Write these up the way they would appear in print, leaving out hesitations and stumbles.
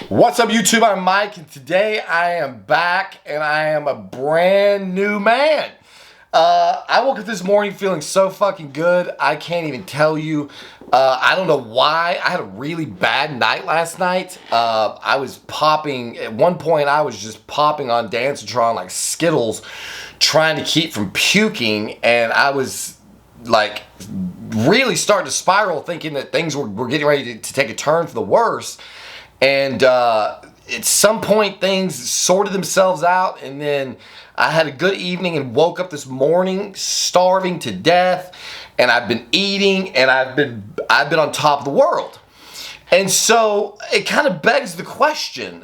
What's up, YouTube? I'm Mike, and today I am back, and I am a brand new man. I woke up this morning feeling so fucking good, I can't even tell you. I don't know why. I had a really bad night last night. I was popping, at one point I was just popping on Dancitron like Skittles, trying to keep from puking, and I was like really starting to spiral, thinking that things were getting ready to take a turn for the worse. And at some point things sorted themselves out, and then I had a good evening and woke up this morning starving to death, and I've been eating, and I've been on top of the world. And so it kind of begs the question,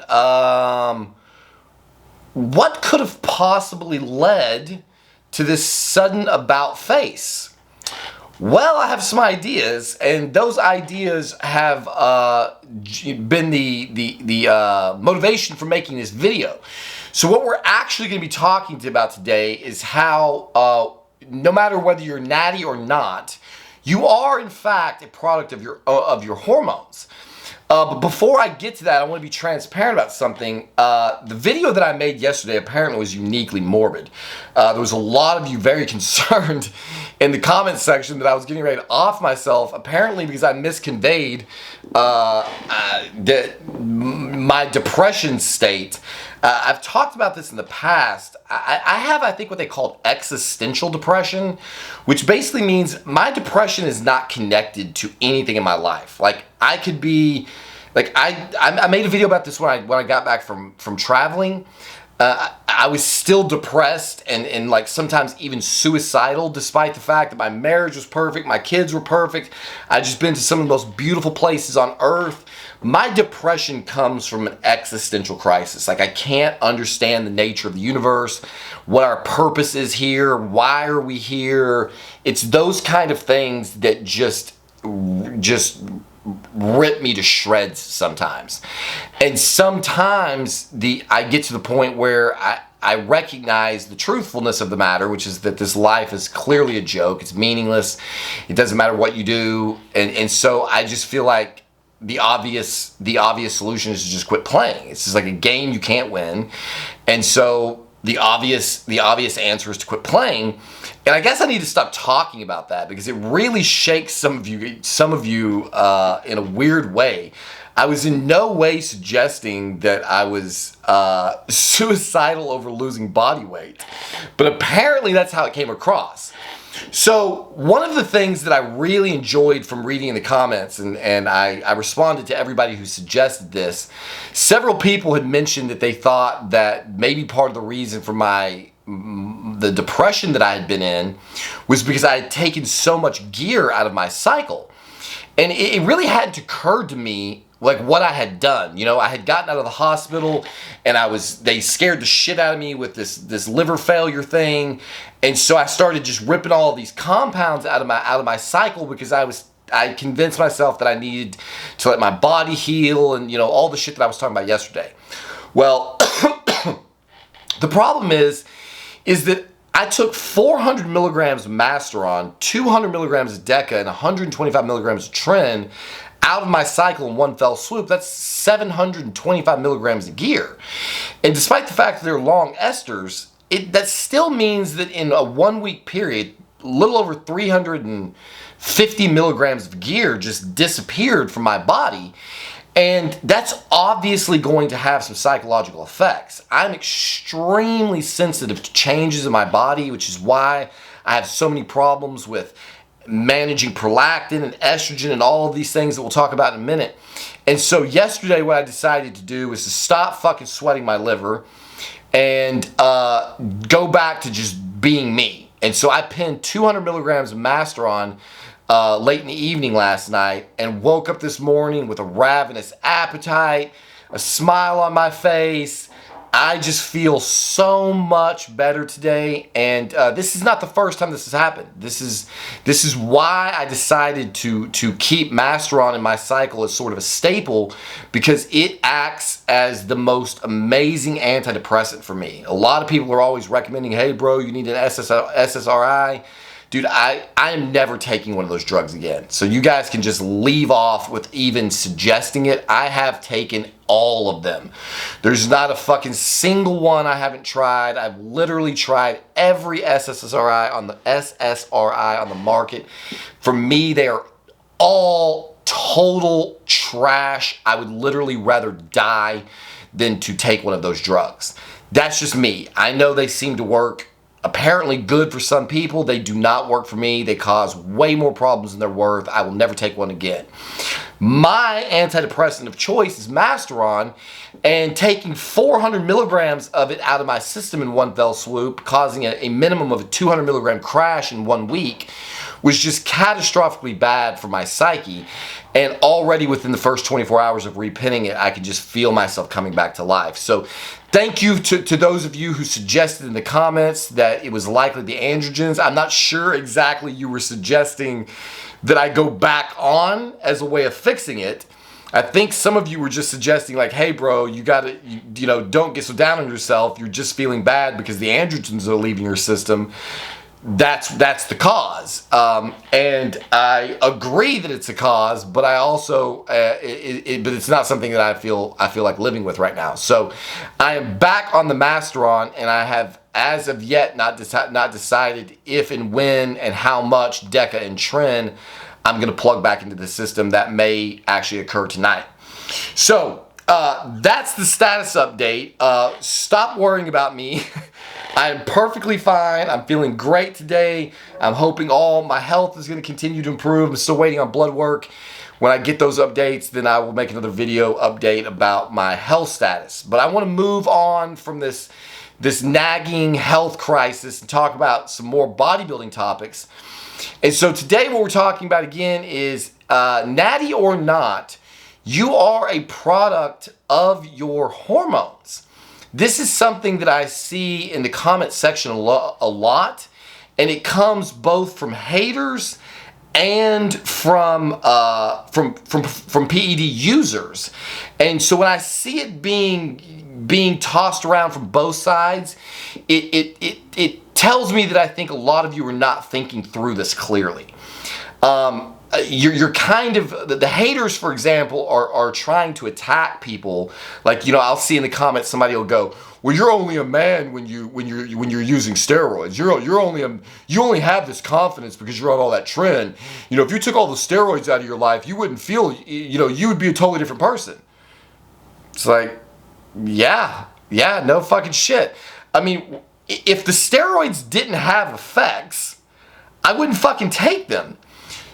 what could have possibly led to this sudden about face? Well, I have some ideas, and those ideas have been the motivation for making this video. So what we're actually going to be talking about today is how no matter whether you're natty or not, you are in fact a product of your hormones. But before I get to that, I want to be transparent about something. The video that I made yesterday apparently was uniquely morbid. There was a lot of you very concerned in the comment section that I was getting ready to off myself, apparently because I misconveyed my depression state. I've talked about this in the past. I have, I think, what they call existential depression, which basically means my depression is not connected to anything in my life. Like, I could be, like, I made a video about this when I got back from traveling. I was still depressed and like sometimes even suicidal, despite the fact that my marriage was perfect, my kids were perfect. I'd just been to some of the most beautiful places on earth. My depression comes from an existential crisis. Like, I can't understand the nature of the universe, what our purpose is here, why are we here. It's those kind of things that just rip me to shreds sometimes. And sometimes I get to the point where I recognize the truthfulness of the matter, which is that this life is clearly a joke. It's meaningless. It doesn't matter what you do. And so I just feel like the obvious solution is to just quit playing. It's just like a game you can't win. And so the obvious answer is to quit playing. And I guess I need to stop talking about that because it really shakes some of you in a weird way. I was in no way suggesting that I was suicidal over losing body weight, but apparently that's how it came across. So one of the things that I really enjoyed from reading in the comments, and I responded to everybody who suggested this, several people had mentioned that they thought that maybe part of the reason for the depression that I had been in was because I had taken so much gear out of my cycle. And it really hadn't occurred to me like what I had done. You know, I had gotten out of the hospital and they scared the shit out of me with this liver failure thing. And so I started just ripping all of these compounds out of my cycle because I convinced myself that I needed to let my body heal and, you know, all the shit that I was talking about yesterday. Well, the problem is that I took 400 milligrams of Masteron, 200 milligrams of Deca, and 125 milligrams of Tren out of my cycle in one fell swoop. That's 725 milligrams of gear. And despite the fact that they're long esters, that still means that in a 1 week period, a little over 350 milligrams of gear just disappeared from my body. And that's obviously going to have some psychological effects. I'm extremely sensitive to changes in my body, which is why I have so many problems with managing prolactin and estrogen and all of these things that we'll talk about in a minute. And so yesterday what I decided to do was to stop fucking sweating my liver and go back to just being me. And so I pinned 200 milligrams of Masteron late in the evening last night and woke up this morning with a ravenous appetite, a smile on my face. I just feel so much better today, and this is not the first time this has happened. This is why I decided to keep Masteron in my cycle as sort of a staple, because it acts as the most amazing antidepressant for me. A lot of people are always recommending, hey bro, you need an SSRI. dude, I am never taking one of those drugs again. So you guys can just leave off with even suggesting it. I have taken all of them. There's not a fucking single one I haven't tried. I've literally tried every SSRI on the market. For me, they are all total trash. I would literally rather die than to take one of those drugs. That's just me. I know they seem to work apparently good for some people. They do not work for me. They cause way more problems than they're worth. I will never take one again. My antidepressant of choice is Masteron, and taking 400 milligrams of it out of my system in one fell swoop, causing a minimum of a 200 milligram crash in 1 week, was just catastrophically bad for my psyche. And already within the first 24 hours of repinning it, I could just feel myself coming back to life. So thank you to those of you who suggested in the comments that it was likely the androgens. I'm not sure exactly you were suggesting that I go back on as a way of fixing it. I think some of you were just suggesting like, hey bro, you gotta, you know, don't get so down on yourself. You're just feeling bad because the androgens are leaving your system. That's the cause, and I agree that it's a cause, but I also but it's not something that I feel like living with right now. So I am back on the Masteron, and I have as of yet not decided if and when and how much Deca and Tren I'm going to plug back into the system. That may actually occur tonight. So that's the status update. Stop worrying about me. I am perfectly fine. I'm feeling great today. I'm hoping all my health is going to continue to improve. I'm still waiting on blood work. When I get those updates, then I will make another video update about my health status. But I want to move on from this nagging health crisis and talk about some more bodybuilding topics. And so today what we're talking about again is natty or not, you are a product of your hormones. This is something that I see in the comment section a lot, and it comes both from haters and from PED users. And so when I see it being tossed around from both sides, it tells me that I think a lot of you are not thinking through this clearly. You're kind of, the haters, for example, are trying to attack people. Like, you know, I'll see in the comments somebody will go, well, you're only a man when you're using steroids. You only have this confidence because you're on all that trend. You know, if you took all the steroids out of your life, you wouldn't feel, you know, you would be a totally different person. It's like, yeah, no fucking shit. I mean, if the steroids didn't have effects, I wouldn't fucking take them.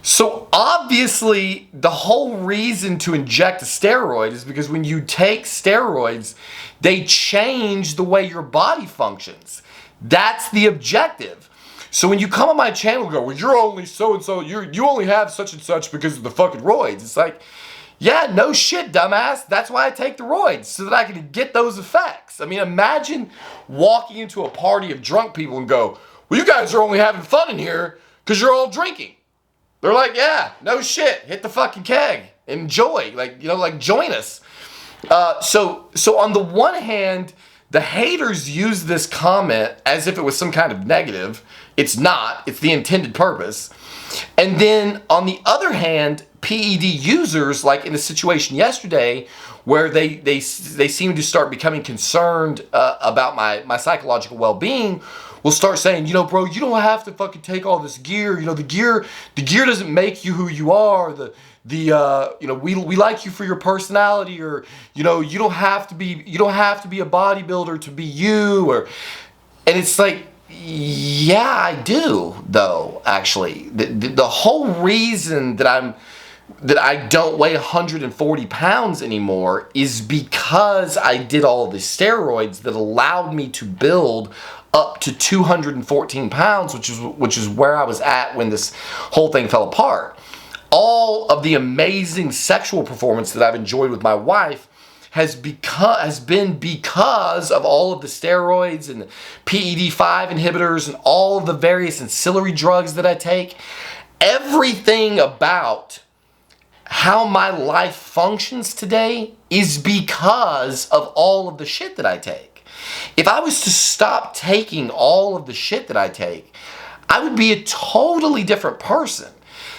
So obviously the whole reason to inject a steroid is because when you take steroids, they change the way your body functions. That's the objective. So when you come on my channel and go, well, you're only so-and-so, you only have such and such because of the fucking roids. It's like, yeah, no shit, dumbass. That's why I take the roids, so that I can get those effects. I mean, imagine walking into a party of drunk people and go, well, you guys are only having fun in here because you're all drinking. They're like, yeah, no shit, hit the fucking keg, enjoy, like, you know, like join us. So on the one hand, the haters use this comment as if it was some kind of negative. It's not, it's the intended purpose. And then on the other hand, PED users, like in the situation yesterday, where they seem to start becoming concerned about my psychological well-being, will start saying, you know, bro, you don't have to fucking take all this gear. You know, the gear doesn't make you who you are. You know, we like you for your personality, or, you know, you don't have to be a bodybuilder to be you, and it's like, yeah, I do though, actually. The whole reason that I don't weigh 140 pounds anymore is because I did all the steroids that allowed me to build up to 214 pounds, which is where I was at when this whole thing fell apart. All of the amazing sexual performance that I've enjoyed with my wife has been because of all of the steroids and the PED5 inhibitors and all of the various ancillary drugs that I take. Everything about how my life functions today is because of all of the shit that I take. If I was to stop taking all of the shit that I take, I would be a totally different person.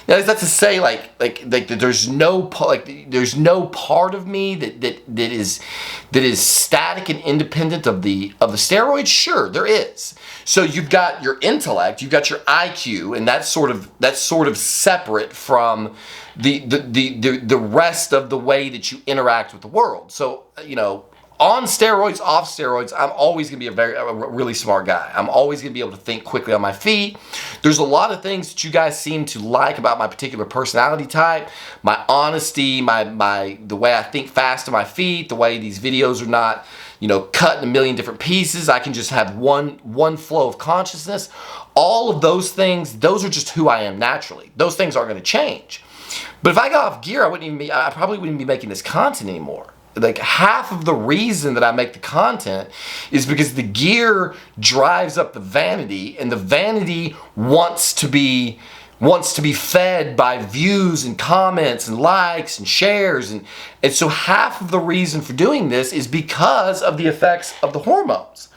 Now, is that to say like there's no part of me that is static and independent of the steroids? Sure, there is. So you've got your intellect, you've got your IQ, and that's sort of separate from the rest of the way that you interact with the world. So, on steroids, off steroids, I'm always going to be a really smart guy. I'm always going to be able to think quickly on my feet. There's a lot of things that you guys seem to like about my particular personality type. My honesty, the way I think fast on my feet, the way these videos are not, cut in a million different pieces. I can just have one flow of consciousness. All of those things, those are just who I am naturally. Those things aren't going to change. But if I got off gear, I probably wouldn't be making this content anymore. Like, half of the reason that I make the content is because the gear drives up the vanity, and the vanity wants to be fed by views and comments and likes and shares, and so half of the reason for doing this is because of the effects of the hormones.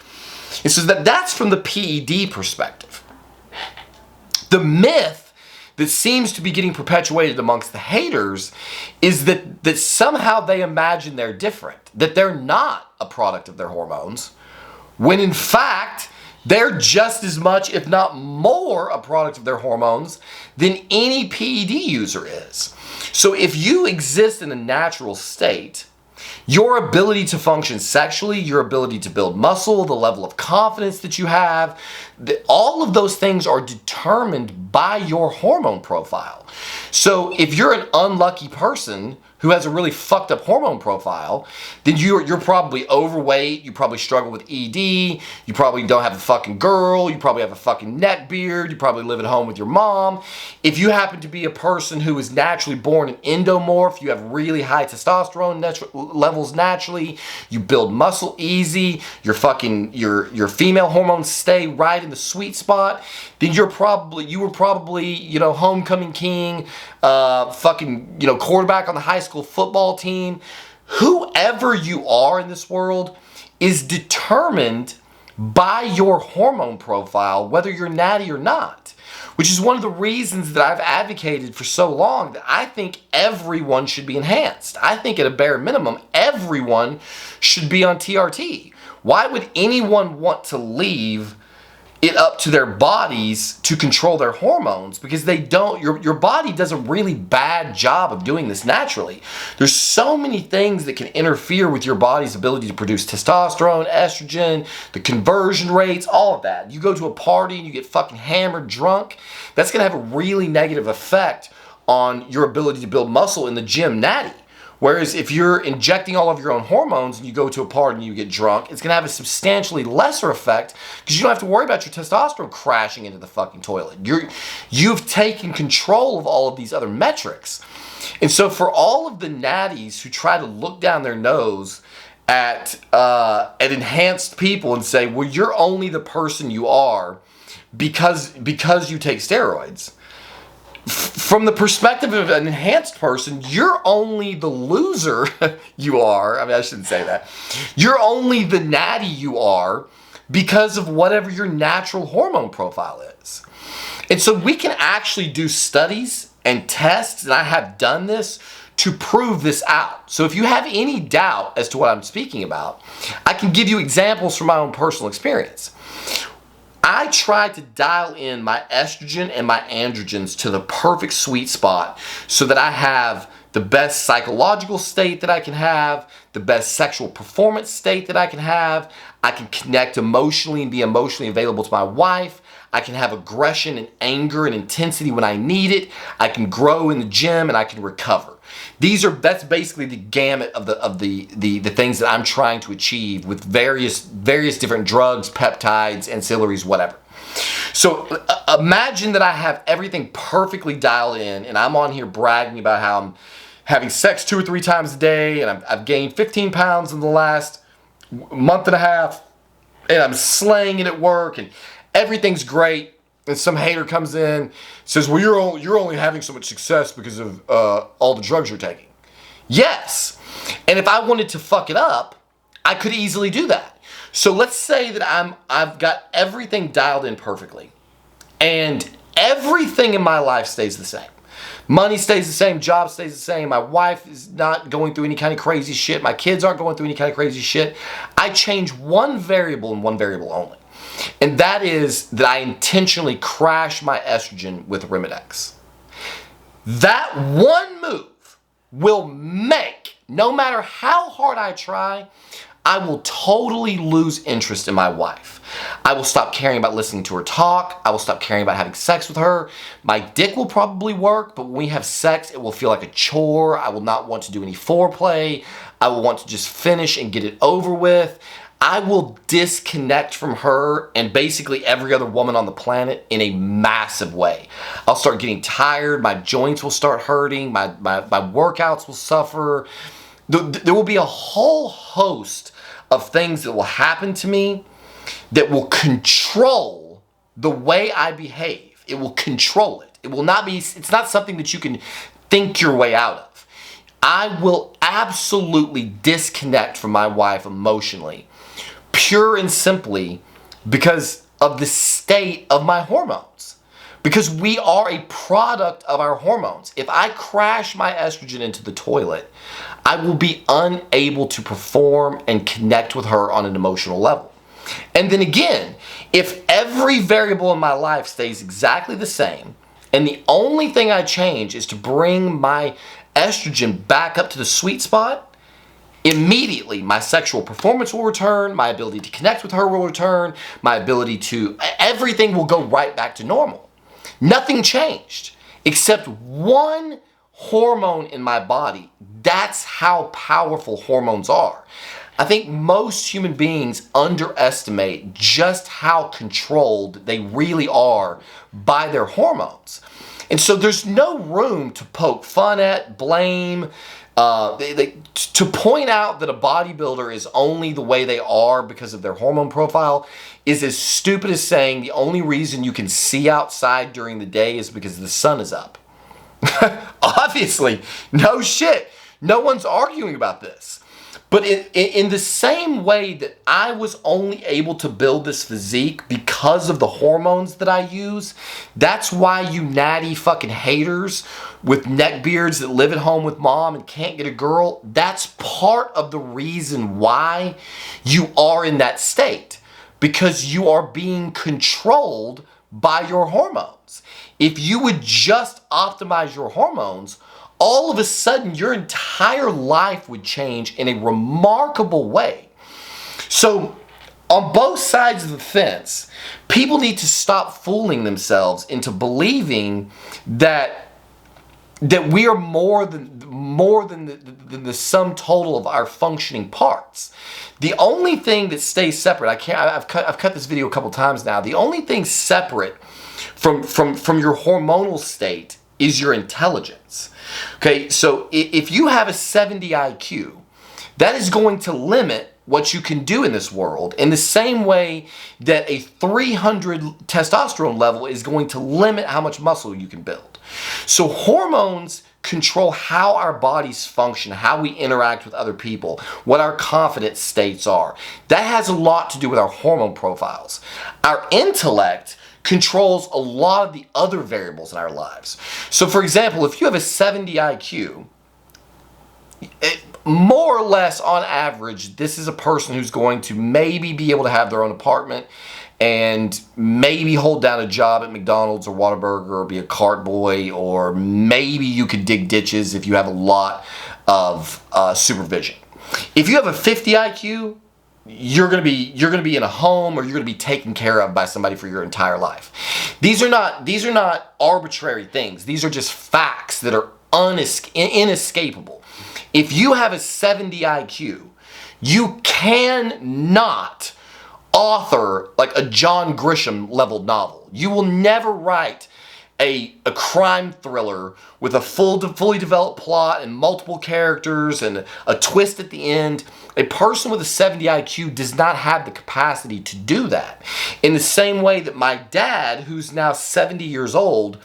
And so that's from the PED perspective. The myth that seems to be getting perpetuated amongst the haters is that somehow they imagine they're different, that they're not a product of their hormones, when in fact they're just as much, if not more, a product of their hormones than any PED user is. So if you exist in a natural state, your ability to function sexually, your ability to build muscle, the level of confidence that you have, all of those things are determined by your hormone profile. So if you're an unlucky person who has a really fucked up hormone profile, then you're probably overweight, you probably struggle with ED, you probably don't have a fucking girl, you probably have a fucking neck beard, you probably live at home with your mom. If you happen to be a person who is naturally born an endomorph, you have really high testosterone levels naturally, you build muscle easy, your female hormones stay right in the sweet spot, then you were probably homecoming king, quarterback on the high school football team. Whoever you are in this world is determined by your hormone profile, whether you're natty or not, which is one of the reasons that I've advocated for so long that I think everyone should be enhanced. I think at a bare minimum, everyone should be on TRT. Why would anyone want to leave it up to their bodies to control their hormones? Because they don't. Your body does a really bad job of doing this naturally. There's so many things that can interfere with your body's ability to produce testosterone, estrogen, the conversion rates, all of that. You go to a party and you get fucking hammered drunk, that's going to have a really negative effect on your ability to build muscle in the gym natty. Whereas if you're injecting all of your own hormones and you go to a party and you get drunk, it's going to have a substantially lesser effect because you don't have to worry about your testosterone crashing into the fucking toilet. You've taken control of all of these other metrics. And so for all of the natties who try to look down their nose at enhanced people and say, well, you're only the person you are because you take steroids, from the perspective of an enhanced person, you're only the loser you are. I mean, I shouldn't say that. You're only the natty you are because of whatever your natural hormone profile is. And so we can actually do studies and tests, and I have done this, to prove this out. So if you have any doubt as to what I'm speaking about, I can give you examples from my own personal experience. I try to dial in my estrogen and my androgens to the perfect sweet spot so that I have the best psychological state that I can have, the best sexual performance state that I can have. I can connect emotionally and be emotionally available to my wife. I can have aggression and anger and intensity when I need it. I can grow in the gym and I can recover. That's basically the gamut of the things that I'm trying to achieve with various different drugs, peptides, ancillaries, whatever. So imagine that I have everything perfectly dialed in and I'm on here bragging about how I'm having sex 2 or 3 times a day and I've gained 15 pounds in the last month and a half and I'm slaying it at work and everything's great. And some hater comes in, says, well, you're only having so much success because of all the drugs you're taking. Yes. And if I wanted to fuck it up, I could easily do that. So let's say that I've got everything dialed in perfectly. And everything in my life stays the same. Money stays the same, job stays the same, my wife is not going through any kind of crazy shit, my kids aren't going through any kind of crazy shit. I change one variable and one variable only. And that is that I intentionally crash my estrogen with Arimidex. That one move will make, no matter how hard I try, I will totally lose interest in my wife. I will stop caring about listening to her talk. I will stop caring about having sex with her. My dick will probably work, but when we have sex, it will feel like a chore. I will not want to do any foreplay. I will want to just finish and get it over with. I will disconnect from her and basically every other woman on the planet in a massive way. I'll start getting tired. My joints will start hurting. My workouts will suffer. There will be a whole host of things that will happen to me that will control the way I behave. It will control it. It will not be, it's not something that you can think your way out of. I will absolutely disconnect from my wife emotionally, pure and simply because of the state of my hormones. Because we are a product of our hormones. If I crash my estrogen into the toilet, I will be unable to perform and connect with her on an emotional level. And then again, if every variable in my life stays exactly the same, and the only thing I change is to bring my estrogen back up to the sweet spot, immediately my sexual performance will return, my ability to connect with her will return, my ability to, everything will go right back to normal. Nothing changed except one hormone in my body. That's how powerful hormones are. I think most human beings underestimate just how controlled they really are by their hormones. And so there's no room to poke fun at, blame, to point out that a bodybuilder is only the way they are because of their hormone profile is as stupid as saying the only reason you can see outside during the day is because the sun is up. Obviously, no shit. No one's arguing about this. But in the same way that I was only able to build this physique because of the hormones that I use, that's why you natty fucking haters with neckbeards that live at home with mom and can't get a girl, that's part of the reason why you are in that state. Because you are being controlled by your hormones. If you would just optimize your hormones, all of a sudden your entire life would change in a remarkable way. So on both sides of the fence, people need to stop fooling themselves into believing that we are more than the sum total of our functioning parts. The only thing that stays separate, I've cut this video a couple times now. The only thing separate from your hormonal state is your intelligence. Okay, so if you have a 70 IQ, that is going to limit what you can do in this world in the same way that a 300 testosterone level is going to limit how much muscle you can build. So hormones control how our bodies function, how we interact with other people, what our confidence states are. That has a lot to do with our hormone profiles. Our intellect controls a lot of the other variables in our lives. So for example, if you have a 70 IQ, more or less on average, this is a person who's going to maybe be able to have their own apartment and maybe hold down a job at McDonald's or Whataburger or be a cart boy, or maybe you could dig ditches if you have a lot of supervision. If you have a 50 IQ, you're gonna be in a home, or you're gonna be taken care of by somebody for your entire life. These are not arbitrary things. These are just facts that are inescapable. If you have a 70 IQ, you cannot author like a John Grisham level novel. You will never write a crime thriller with a fully developed plot and multiple characters and a twist at the end. A person with a 70 IQ does not have the capacity to do that. In the same way that my dad, who's now 70 years old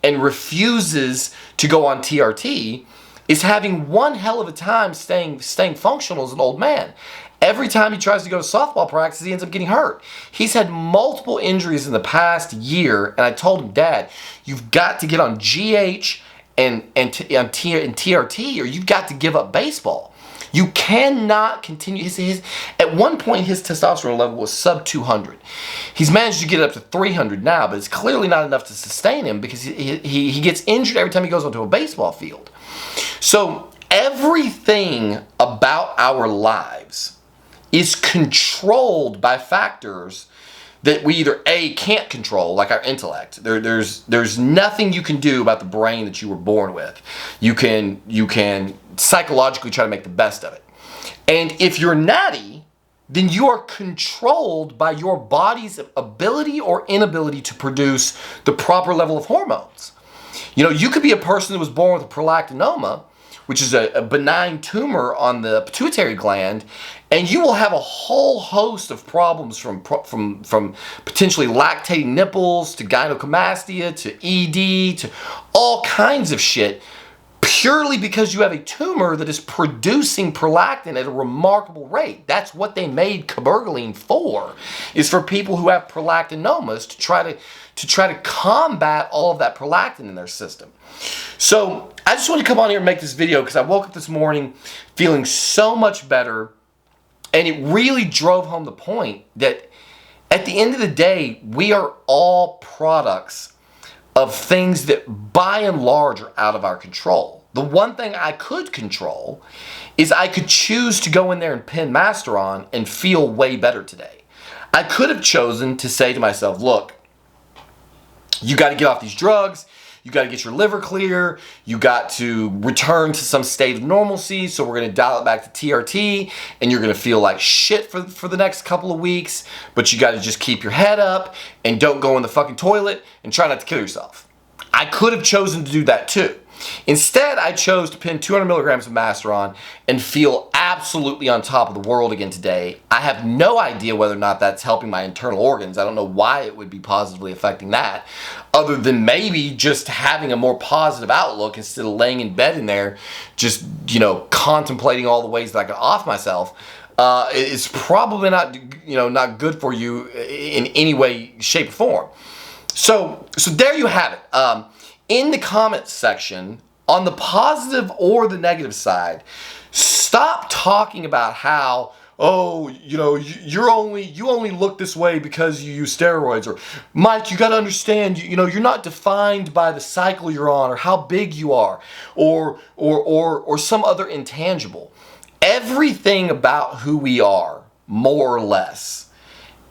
and refuses to go on TRT, is having one hell of a time staying functional as an old man. Every time he tries to go to softball practice, he ends up getting hurt. He's had multiple injuries in the past year, and I told him, Dad, you've got to get on GH and TRT, or you've got to give up baseball. You cannot continue. At one point, his testosterone level was sub 200. He's managed to get it up to 300 now, but it's clearly not enough to sustain him because he gets injured every time he goes onto a baseball field. So everything about our lives is controlled by factors that we either A, can't control, like our intellect. There's nothing you can do about the brain that you were born with. You can psychologically try to make the best of it. And if you're natty, then you are controlled by your body's ability or inability to produce the proper level of hormones. You know, you could be a person that was born with a prolactinoma, which is a benign tumor on the pituitary gland, and you will have a whole host of problems from potentially lactating nipples to gynecomastia to ED to all kinds of shit, purely because you have a tumor that is producing prolactin at a remarkable rate. That's what they made cabergoline for, is for people who have prolactinomas to try to combat all of that prolactin in their system. So I just want to come on here and make this video because I woke up this morning feeling so much better, and it really drove home the point that at the end of the day, we are all products of things that by and large are out of our control. The one thing I could control is I could choose to go in there and pin master on and feel way better today. I could have chosen to say to myself, look, you got to get off these drugs. You got to get your liver clear. You got to return to some state of normalcy. So we're going to dial it back to TRT, and you're going to feel like shit for the next couple of weeks. But you got to just keep your head up and don't go in the fucking toilet and try not to kill yourself. I could have chosen to do that too. Instead, I chose to pin 200 milligrams of master on and feel absolutely on top of the world again today. I have no idea whether or not that's helping my internal organs. I don't know why it would be positively affecting that, other than maybe just having a more positive outlook instead of laying in bed in there, just, you know, contemplating all the ways that I could off myself. It's probably not, you know, not good for you in any way, shape, or form. So there you have it. In the comments section, on the positive or the negative side, stop talking about how, oh, you know, you only look this way because you use steroids, or Mike, you got to understand, you know, you're not defined by the cycle you're on or how big you are, or some other intangible. Everything about who we are, more or less,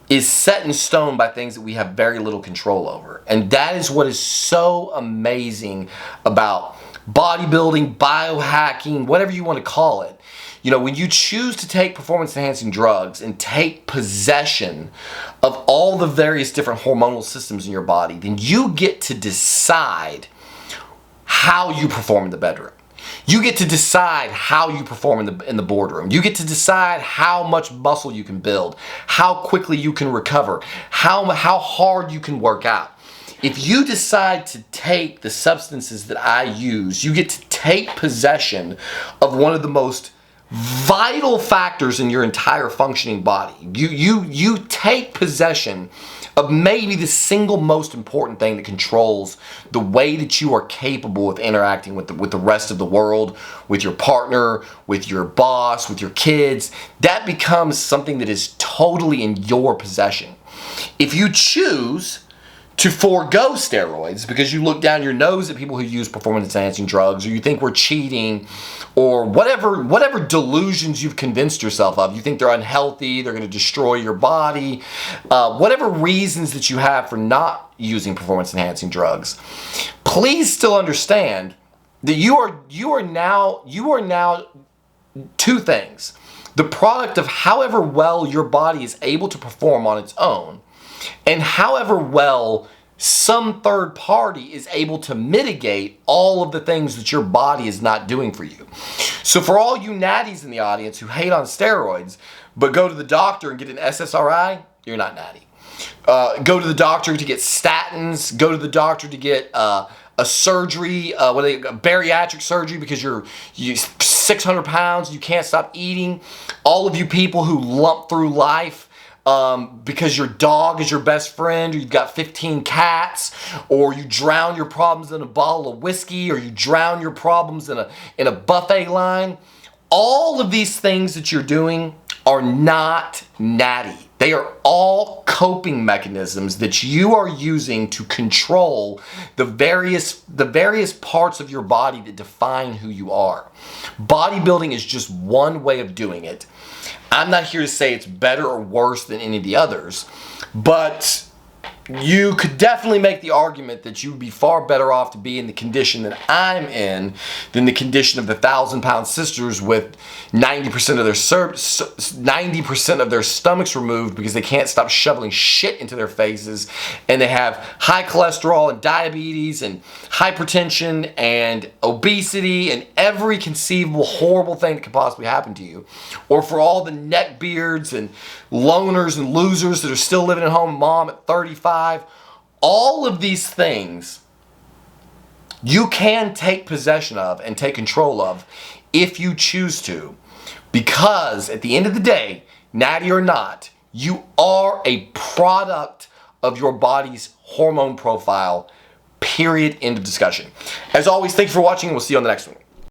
is set in stone by things that we have very little control over. And that is what is so amazing about bodybuilding, biohacking, whatever you want to call it. You know, when you choose to take performance-enhancing drugs and take possession of all the various different hormonal systems in your body, then you get to decide how you perform in the bedroom. You get to decide how you perform in the boardroom. You get to decide how much muscle you can build, how quickly you can recover, how hard you can work out. If you decide to take the substances that I use, you get to take possession of one of the most vital factors in your entire functioning body. You take possession of maybe the single most important thing that controls the way that you are capable of interacting with the rest of the world, with your partner, with your boss, with your kids. That becomes something that is totally in your possession. If you choose to forego steroids because you look down your nose at people who use performance-enhancing drugs, or you think we're cheating, or whatever delusions you've convinced yourself of, you think they're unhealthy, they're going to destroy your body, whatever reasons that you have for not using performance-enhancing drugs, please still understand that you are now two things: the product of however well your body is able to perform on its own, and however well some third party is able to mitigate all of the things that your body is not doing for you. So for all you natties in the audience who hate on steroids, but go to the doctor and get an SSRI, you're not natty. Go to the doctor to get statins, go to the doctor to get a a surgery, a bariatric surgery because you're 600 pounds, you can't stop eating. All of you people who lump through life because your dog is your best friend, or you've got 15 cats, or you drown your problems in a bottle of whiskey, or you drown your problems in a buffet line. All of these things that you're doing are not natty. They are all coping mechanisms that you are using to control the various parts of your body that define who you are. Bodybuilding is just one way of doing it. I'm not here to say it's better or worse than any of the others, but you could definitely make the argument that you would be far better off to be in the condition that I'm in than the condition of the 1,000-pound sisters with 90% of their stomachs removed because they can't stop shoveling shit into their faces, and they have high cholesterol and diabetes and hypertension and obesity and every conceivable horrible thing that could possibly happen to you. Or for all the neckbeards and loners and losers that are still living at home, mom at 35. All of these things you can take possession of and take control of if you choose to, because at the end of the day, natty or not, you are a product of your body's hormone profile, period, end of discussion. As always, thank you for watching, and we'll see you on the next one.